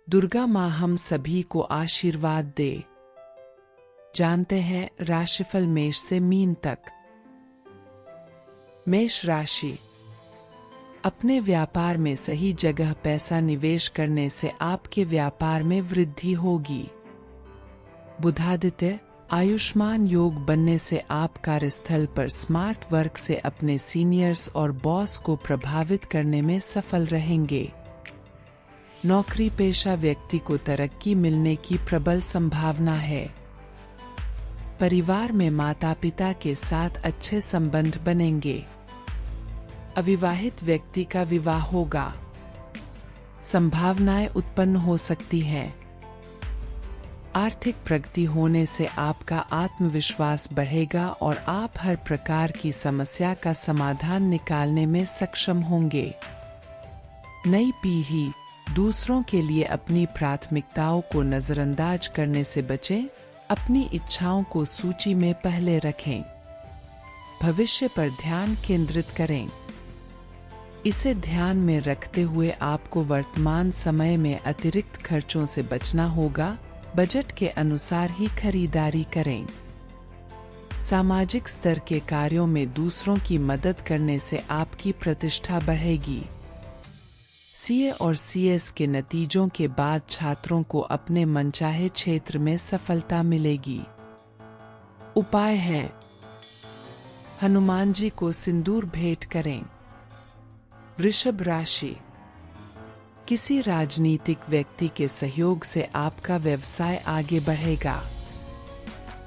दुर्गा माँ हम सभी को आशीर्वाद दे। जानते हैं राशिफल मेष से मीन तक। मेष राशि, अपने व्यापार में सही जगह पैसा निवेश करने से आपके व्यापार में वृद्धि होगी। बुधादित्य आयुष्मान योग बनने से आप कार्यस्थल पर स्मार्ट वर्क से अपने सीनियर्स और बॉस को प्रभावित करने में सफल रहेंगे। नौकरी पेशा व्यक्ति को तरक्की मिलने की प्रबल संभावना है। परिवार में माता पिता के साथ अच्छे संबंध बनेंगे। अविवाहित व्यक्ति का विवाह होगा। संभावनाएं उत्पन्न हो सकती हैं। आर्थिक प्रगति होने से आपका आत्मविश्वास बढ़ेगा और आप हर प्रकार की समस्या का समाधान निकालने में सक्षम होंगे। नई पीढ़ी, दूसरों के लिए अपनी प्राथमिकताओं को नजरअंदाज करने से बचें। अपनी इच्छाओं को सूची में पहले रखें। भविष्य पर ध्यान केंद्रित करें। इसे ध्यान में रखते हुए आपको वर्तमान समय में अतिरिक्त खर्चों से बचना होगा। बजट के अनुसार ही खरीदारी करें। सामाजिक स्तर के कार्यों में दूसरों की मदद करने से आपकी प्रतिष्ठा बढ़ेगी। सीए और सीएस के नतीजों के बाद छात्रों को अपने मनचाहे क्षेत्र में सफलता मिलेगी। उपाय है, हनुमान जी को सिंदूर भेंट करें। वृषभ राशि, किसी राजनीतिक व्यक्ति के सहयोग से आपका व्यवसाय आगे बढ़ेगा।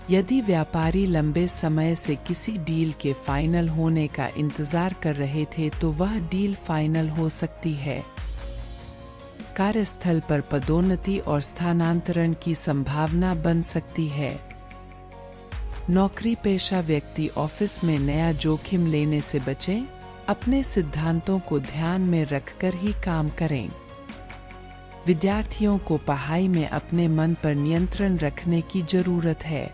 यदि व्यापारी लंबे समय से किसी डील के फाइनल होने का इंतजार कर रहे थे तो वह डील फाइनल हो सकती है। कार्यस्थल पर पदोन्नति और स्थानांतरण की संभावना बन सकती है। नौकरी पेशा व्यक्ति ऑफिस में नया जोखिम लेने से बचें। अपने सिद्धांतों को ध्यान में रखकर ही काम करें। विद्यार्थियों को पढ़ाई में अपने मन पर नियंत्रण रखने की जरूरत है।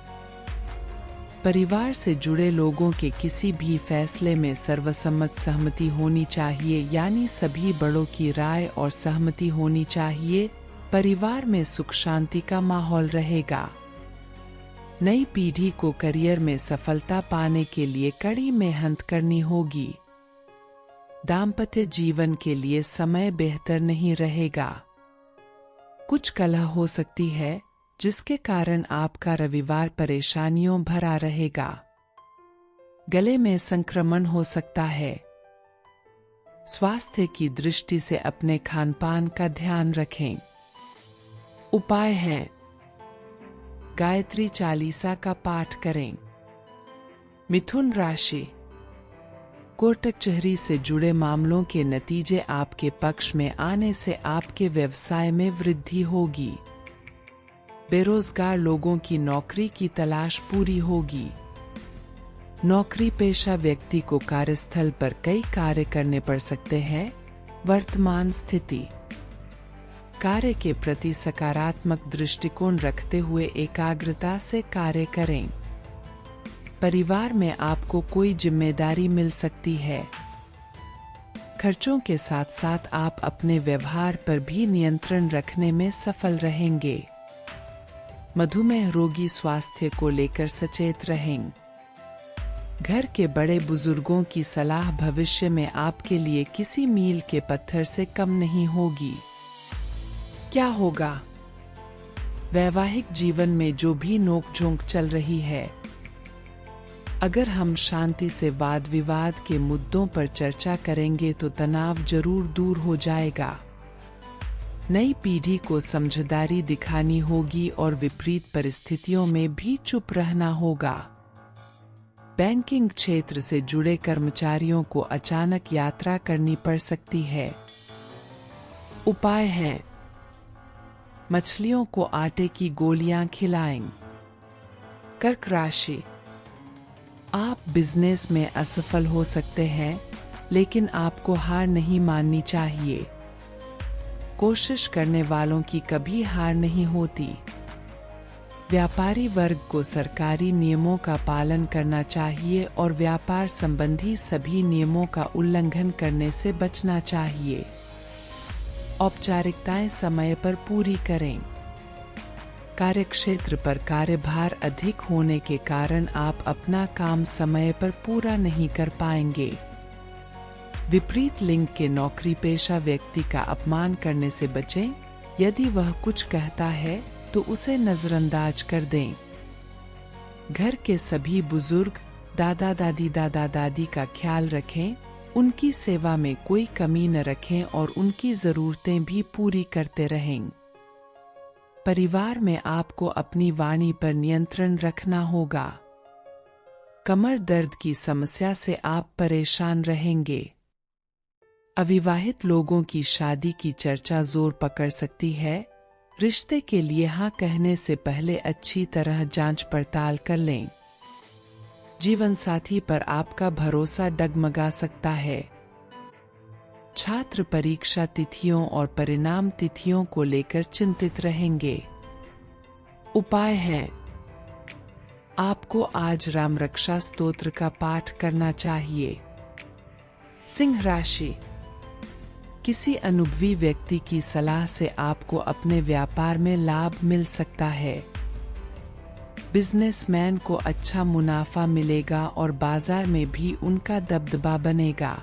परिवार से जुड़े लोगों के किसी भी फैसले में सर्वसम्मत सहमति होनी चाहिए, यानी सभी बड़ों की राय और सहमति होनी चाहिए। परिवार में सुख शांति का माहौल रहेगा। नई पीढ़ी को करियर में सफलता पाने के लिए कड़ी मेहनत करनी होगी। दाम्पत्य जीवन के लिए समय बेहतर नहीं रहेगा। कुछ कलह हो सकती है जिसके कारण आपका रविवार परेशानियों भरा रहेगा। गले में संक्रमण हो सकता है। स्वास्थ्य की दृष्टि से अपने खानपान का ध्यान रखें। उपाय है, गायत्री चालीसा का पाठ करें। मिथुन राशि, कोर्ट कचहरी से जुड़े मामलों के नतीजे आपके पक्ष में आने से आपके व्यवसाय में वृद्धि होगी। बेरोजगार लोगों की नौकरी की तलाश पूरी होगी। नौकरी पेशा व्यक्ति को कार्यस्थल पर कई कार्य करने पड़ सकते हैं। वर्तमान स्थिति, कार्य के प्रति सकारात्मक दृष्टिकोण रखते हुए एकाग्रता से कार्य करें। परिवार में आपको कोई जिम्मेदारी मिल सकती है। खर्चों के साथ साथ आप अपने व्यवहार पर भी नियंत्रण रखने में सफल रहेंगे। मधुमेह रोगी स्वास्थ्य को लेकर सचेत रहें। घर के बड़े बुजुर्गों की सलाह भविष्य में आपके लिए किसी मील के पत्थर से कम नहीं होगी। क्या होगा? वैवाहिक जीवन में जो भी नोकझोंक चल रही है, अगर हम शांति से वाद विवाद के मुद्दों पर चर्चा करेंगे तो तनाव जरूर दूर हो जाएगा। नई पीढ़ी को समझदारी दिखानी होगी और विपरीत परिस्थितियों में भी चुप रहना होगा। बैंकिंग क्षेत्र से जुड़े कर्मचारियों को अचानक यात्रा करनी पड़ सकती है। उपाय है, मछलियों को आटे की गोलियां खिलाएं। कर्क राशि, आप बिजनेस में असफल हो सकते हैं, लेकिन आपको हार नहीं माननी चाहिए। कोशिश करने वालों की कभी हार नहीं होती। व्यापारी वर्ग को सरकारी नियमों का पालन करना चाहिए और व्यापार संबंधी सभी नियमों का उल्लंघन करने से बचना चाहिए। औपचारिकताएं समय पर पूरी करें। कार्यक्षेत्र पर कार्यभार अधिक होने के कारण आप अपना काम समय पर पूरा नहीं कर पाएंगे। विपरीत लिंग के नौकरी पेशा व्यक्ति का अपमान करने से बचें। यदि वह कुछ कहता है तो उसे नजरअंदाज कर दें। घर के सभी बुजुर्ग, दादा दादी का ख्याल रखें, उनकी सेवा में कोई कमी न रखें और उनकी जरूरतें भी पूरी करते रहें। परिवार में आपको अपनी वाणी पर नियंत्रण रखना होगा। कमर दर्द की समस्या से आप परेशान रहेंगे। अविवाहित लोगों की शादी की चर्चा जोर पकड़ सकती है। रिश्ते के लिए हाँ कहने से पहले अच्छी तरह जांच पड़ताल कर लें। जीवन साथी पर आपका भरोसा डगमगा सकता है। छात्र परीक्षा तिथियों और परिणाम तिथियों को लेकर चिंतित रहेंगे। उपाय है, आपको आज राम रक्षा स्तोत्र का पाठ करना चाहिए। सिंह राशि, किसी अनुभवी व्यक्ति की सलाह से आपको अपने व्यापार में लाभ मिल सकता है। बिजनेसमैन को अच्छा मुनाफा मिलेगा और बाजार में भी उनका दबदबा बनेगा।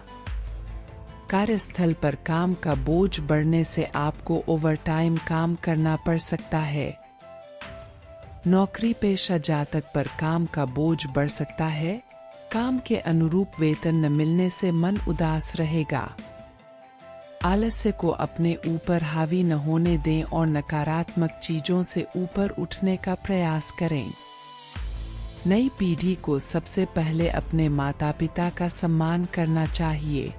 कार्यस्थल पर काम का बोझ बढ़ने से आपको ओवरटाइम काम करना पड़ सकता है। नौकरी पेशा जातक पर काम का बोझ बढ़ सकता है। काम के अनुरूप वेतन न मिलने से मन उदास रहेगा। आलस्य को अपने ऊपर हावी न होने दें और नकारात्मक चीजों से ऊपर उठने का प्रयास करें। नई पीढ़ी को सबसे पहले अपने माता पिता का सम्मान करना चाहिए।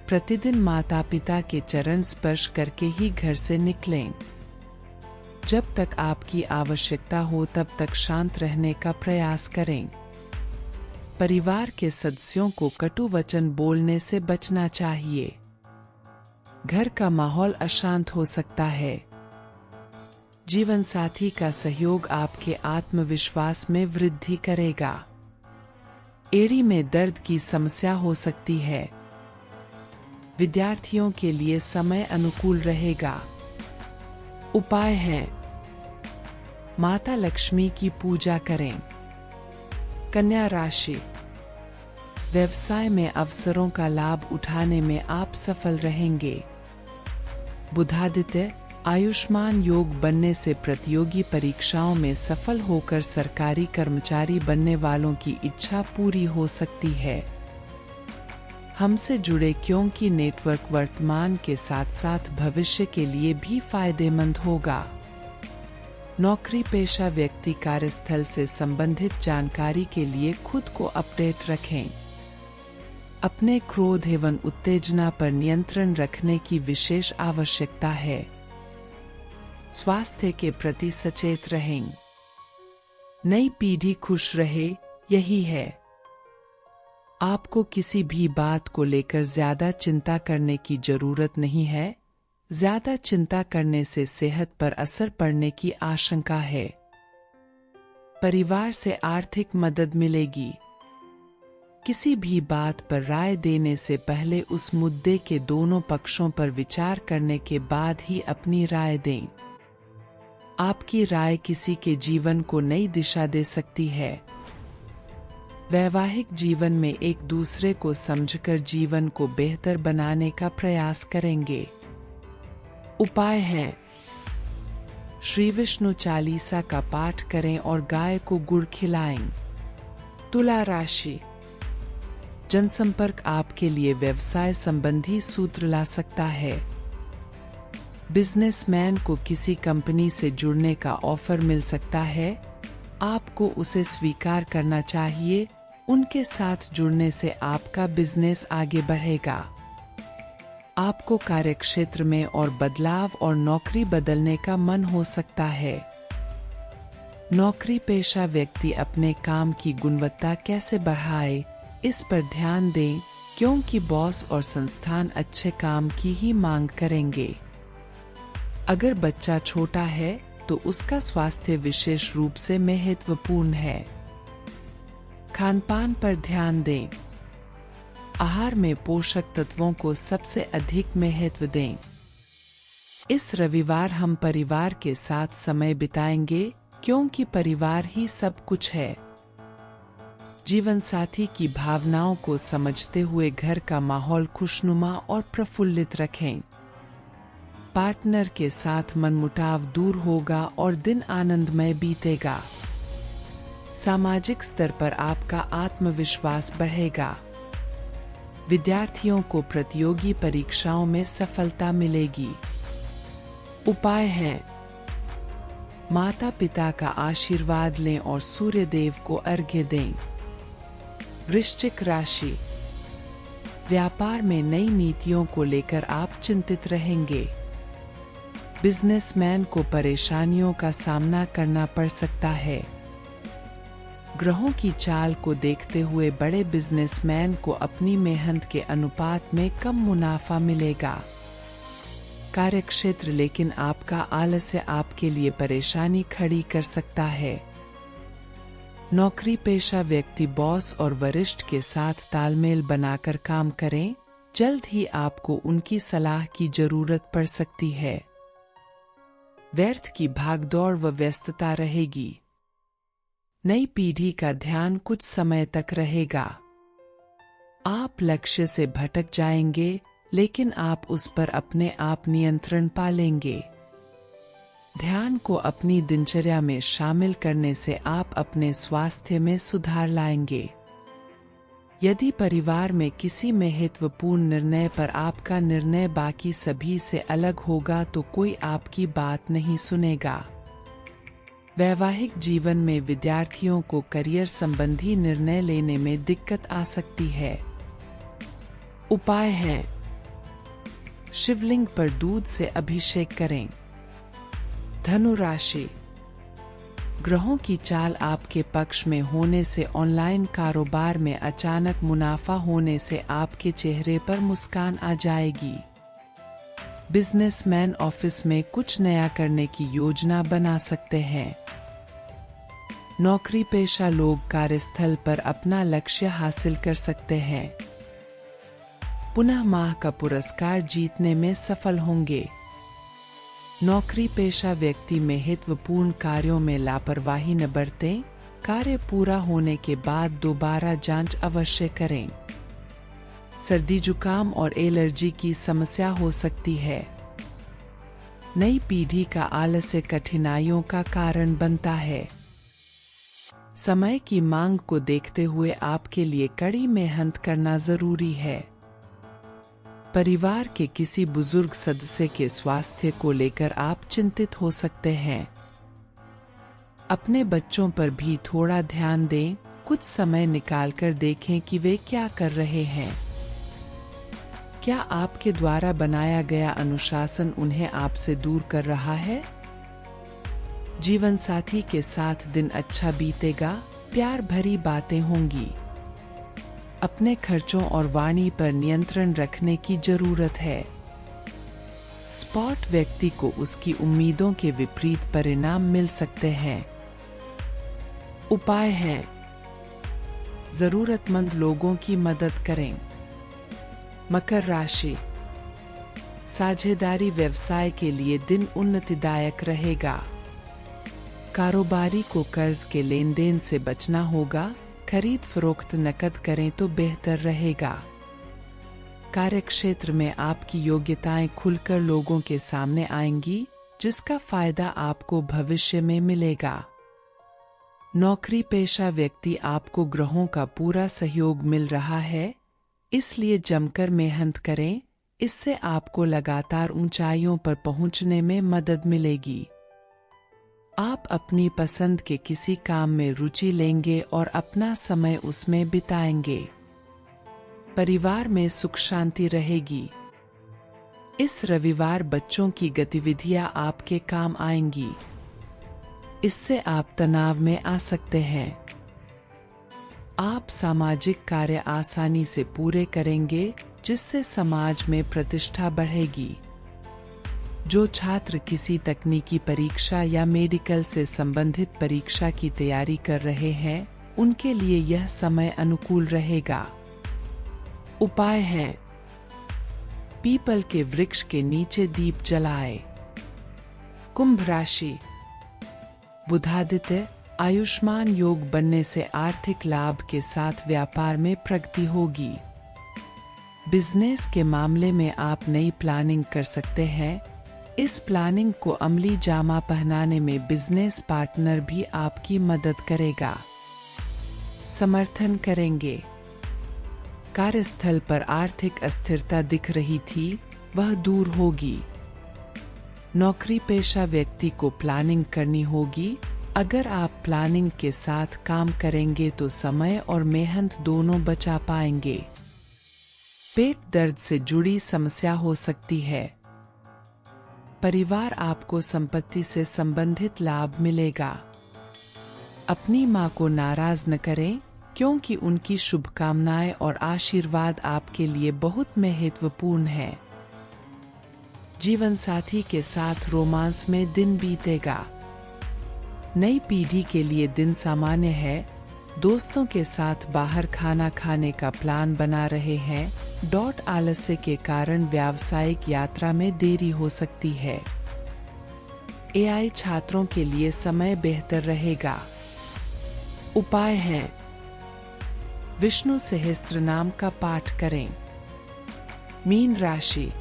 प्रतिदिन माता पिता के चरण स्पर्श करके ही घर से निकलें। जब तक आपकी आवश्यकता हो तब तक शांत रहने का प्रयास करें। परिवार के सदस्यों को कटु वचन बोलने से बचना चाहिए। घर का माहौल अशांत हो सकता है। जीवन साथी का सहयोग आपके आत्मविश्वास में वृद्धि करेगा। एड़ी में दर्द की समस्या हो सकती है। विद्यार्थियों के लिए समय अनुकूल रहेगा। उपाय है, माता लक्ष्मी की पूजा करें। कन्या राशि, व्यवसाय में अवसरों का लाभ उठाने में आप सफल रहेंगे। बुधादित्य आयुष्मान योग बनने से प्रतियोगी परीक्षाओं में सफल होकर सरकारी कर्मचारी बनने वालों की इच्छा पूरी हो सकती है। हमसे जुड़े क्योंकि नेटवर्क वर्तमान के साथ साथ भविष्य के लिए भी फायदेमंद होगा। नौकरी पेशा व्यक्ति कार्यस्थल से संबंधित जानकारी के लिए खुद को अपडेट रखें। अपने क्रोध एवं उत्तेजना पर नियंत्रण रखने की विशेष आवश्यकता है। स्वास्थ्य के प्रति सचेत रहें। नई पीढ़ी खुश रहे, यही है। आपको किसी भी बात को लेकर ज्यादा चिंता करने की जरूरत नहीं है। ज्यादा चिंता करने से सेहत पर असर पड़ने की आशंका है। परिवार से आर्थिक मदद मिलेगी। किसी भी बात पर राय देने से पहले उस मुद्दे के दोनों पक्षों पर विचार करने के बाद ही अपनी राय दें। आपकी राय किसी के जीवन को नई दिशा दे सकती है। वैवाहिक जीवन में एक दूसरे को समझकर जीवन को बेहतर बनाने का प्रयास करेंगे। उपाय है, श्री विष्णु चालीसा का पाठ करें और गाय को गुड़ खिलाएं। तुला राशि, जनसंपर्क आपके लिए व्यवसाय संबंधी सूत्र ला सकता है। बिजनेसमैन को किसी कंपनी से जुड़ने का ऑफर मिल सकता है। आपको उसे स्वीकार करना चाहिए। उनके साथ जुड़ने से आपका बिजनेस आगे बढ़ेगा। आपको कार्यक्षेत्र में और बदलाव और नौकरी बदलने का मन हो सकता है। नौकरी पेशा व्यक्ति अपने काम की गुणवत्ता कैसे बढ़ाए, इस पर ध्यान दें, क्योंकि बॉस और संस्थान अच्छे काम की ही मांग करेंगे। अगर बच्चा छोटा है तो उसका स्वास्थ्य विशेष रूप से महत्वपूर्ण है। खानपान पर ध्यान दें। आहार में पोषक तत्वों को सबसे अधिक महत्व दें। इस रविवार हम परिवार के साथ समय बिताएंगे क्योंकि परिवार ही सब कुछ है। जीवन साथी की भावनाओं को समझते हुए घर का माहौल खुशनुमा और प्रफुल्लित रखें। पार्टनर के साथ मनमुटाव दूर होगा और दिन आनंदमय बीतेगा। सामाजिक स्तर पर आपका आत्मविश्वास बढ़ेगा। विद्यार्थियों को प्रतियोगी परीक्षाओं में सफलता मिलेगी। उपाय है, माता पिता का आशीर्वाद लें और सूर्य देव को अर्घ्य दें। वृश्चिक राशि, व्यापार में नई नीतियों को लेकर आप चिंतित रहेंगे। बिजनेसमैन को परेशानियों का सामना करना पड़ सकता है। ग्रहों की चाल को देखते हुए बड़े बिजनेसमैन को अपनी मेहनत के अनुपात में कम मुनाफा मिलेगा। कार्यक्षेत्र लेकिन आपका आलस्य आपके लिए परेशानी खड़ी कर सकता है। नौकरी पेशा व्यक्ति बॉस और वरिष्ठ के साथ तालमेल बनाकर काम करें। जल्द ही आपको उनकी सलाह की जरूरत पड़ सकती है। व्यर्थ की भागदौड़ व व्यस्तता रहेगी। नई पीढ़ी का ध्यान कुछ समय तक रहेगा। आप लक्ष्य से भटक जाएंगे, लेकिन आप उस पर अपने आप नियंत्रण पा लेंगे। ध्यान को अपनी दिनचर्या में शामिल करने से आप अपने स्वास्थ्य में सुधार लाएंगे। यदि परिवार में किसी महत्वपूर्ण निर्णय पर आपका निर्णय बाकी सभी से अलग होगा तो कोई आपकी बात नहीं सुनेगा। वैवाहिक जीवन में विद्यार्थियों को करियर संबंधी निर्णय लेने में दिक्कत आ सकती है। उपाय है, शिवलिंग पर दूध से अभिषेक करें। धनु राशि, ग्रहों की चाल आपके पक्ष में होने से ऑनलाइन कारोबार में अचानक मुनाफा होने से आपके चेहरे पर मुस्कान आ जाएगी। बिजनेसमैन ऑफिस में कुछ नया करने की योजना बना सकते हैं। नौकरी पेशा लोग कार्यस्थल पर अपना लक्ष्य हासिल कर सकते हैं। पुनः माह का पुरस्कार जीतने में सफल होंगे। नौकरी पेशा व्यक्ति महत्वपूर्ण कार्यों में लापरवाही न बरतें। कार्य पूरा होने के बाद दोबारा जांच अवश्य करें। सर्दी जुकाम और एलर्जी की समस्या हो सकती है। नई पीढ़ी का आलस्य कठिनाइयों का कारण बनता है। समय की मांग को देखते हुए आपके लिए कड़ी मेहनत करना जरूरी है। परिवार के किसी बुजुर्ग सदस्य के स्वास्थ्य को लेकर आप चिंतित हो सकते हैं। अपने बच्चों पर भी थोड़ा ध्यान दें। कुछ समय निकालकर देखें कि वे क्या कर रहे हैं। क्या आपके द्वारा बनाया गया अनुशासन उन्हें आपसे दूर कर रहा है? जीवन साथी के साथ दिन अच्छा बीतेगा। प्यार भरी बातें होंगी। अपने खर्चों और वाणी पर नियंत्रण रखने की जरूरत है। स्पॉट व्यक्ति को उसकी उम्मीदों के विपरीत परिणाम मिल सकते हैं। उपाय है, जरूरतमंद लोगों की मदद करें। मकर राशि, साझेदारी व्यवसाय के लिए दिन उन्नतिदायक रहेगा। कारोबारी को कर्ज के लेन देन से बचना होगा। खरीद फरोख्त नकद करें तो बेहतर रहेगा। कार्यक्षेत्र में आपकी योग्यताएं खुलकर लोगों के सामने आएंगी, जिसका फायदा आपको भविष्य में मिलेगा। नौकरी पेशा व्यक्ति आपको ग्रहों का पूरा सहयोग मिल रहा है, इसलिए जमकर मेहनत करें। इससे आपको लगातार ऊंचाइयों पर पहुंचने में मदद मिलेगी। आप अपनी पसंद के किसी काम में रुचि लेंगे और अपना समय उसमें बिताएंगे। परिवार में सुख शांति रहेगी। इस रविवार बच्चों की गतिविधियां आपके काम आएंगी। इससे आप तनाव में आ सकते हैं। आप सामाजिक कार्य आसानी से पूरे करेंगे, जिससे समाज में प्रतिष्ठा बढ़ेगी। जो छात्र किसी तकनीकी परीक्षा या मेडिकल से संबंधित परीक्षा की तैयारी कर रहे हैं, उनके लिए यह समय अनुकूल रहेगा। उपाय है, पीपल के वृक्ष के नीचे दीप जलाएं। कुंभ राशि। बुधादित्य आयुष्मान योग बनने से आर्थिक लाभ के साथ व्यापार में प्रगति होगी। बिजनेस के मामले में आप नई प्लानिंग कर सकते हैं। इस प्लानिंग को अमली जामा पहनाने में बिजनेस पार्टनर भी आपकी मदद करेगा, समर्थन करेंगे। कार्यस्थल पर आर्थिक अस्थिरता दिख रही थी, वह दूर होगी। नौकरी पेशा व्यक्ति को प्लानिंग करनी होगी। अगर आप प्लानिंग के साथ काम करेंगे तो समय और मेहनत दोनों बचा पाएंगे। पेट दर्द से जुड़ी समस्या हो सकती है। परिवार आपको संपत्ति से संबंधित लाभ मिलेगा। अपनी मां को नाराज न करें, क्योंकि उनकी शुभकामनाएं और आशीर्वाद आपके लिए बहुत महत्वपूर्ण है। जीवन साथी के साथ रोमांस में दिन बीतेगा। नई पीढ़ी के लिए दिन सामान्य है। दोस्तों के साथ बाहर खाना खाने का प्लान बना रहे हैं। आलस्य के कारण व्यावसायिक यात्रा में देरी हो सकती है। एआई छात्रों के लिए समय बेहतर रहेगा। उपाय है, विष्णु सहस्त्रनाम का पाठ करें। मीन राशि।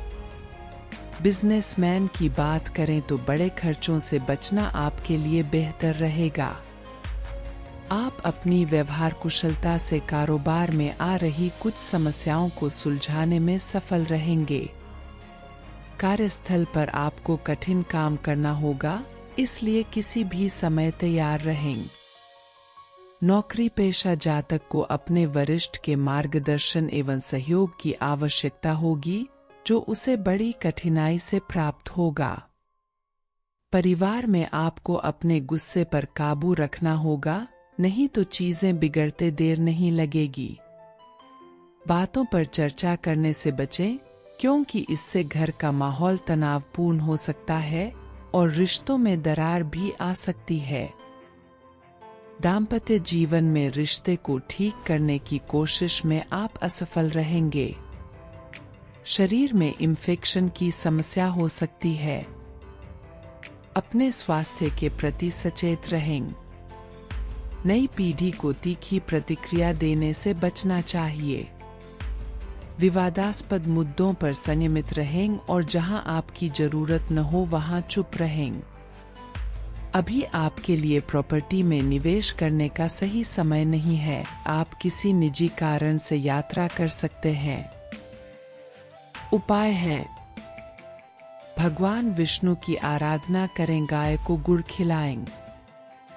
बिजनेसमैन की बात करें तो बड़े खर्चों से बचना आपके लिए बेहतर रहेगा। आप अपनी व्यवहार कुशलता से कारोबार में आ रही कुछ समस्याओं को सुलझाने में सफल रहेंगे। कार्यस्थल पर आपको कठिन काम करना होगा, इसलिए किसी भी समय तैयार रहें। नौकरी पेशा जातक को अपने वरिष्ठ के मार्गदर्शन एवं सहयोग की आवश्यकता होगी, जो उसे बड़ी कठिनाई से प्राप्त होगा। परिवार में आपको अपने गुस्से पर काबू रखना होगा, नहीं तो चीजें बिगड़ते देर नहीं लगेगी। बातों पर चर्चा करने से बचें, क्योंकि इससे घर का माहौल तनावपूर्ण हो सकता है और रिश्तों में दरार भी आ सकती है। दाम्पत्य जीवन में रिश्ते को ठीक करने की कोशिश में आप असफल रहेंगे। शरीर में इन्फेक्शन की समस्या हो सकती है। अपने स्वास्थ्य के प्रति सचेत रहें। नई पीढ़ी को तीखी प्रतिक्रिया देने से बचना चाहिए। विवादास्पद मुद्दों पर संयमित रहें और जहां आपकी जरूरत न हो वहां चुप रहें। अभी आपके लिए प्रॉपर्टी में निवेश करने का सही समय नहीं है। आप किसी निजी कारण से यात्रा कर सकते हैं। उपाय है, भगवान विष्णु की आराधना करें, गाय को गुड़ खिलाएं।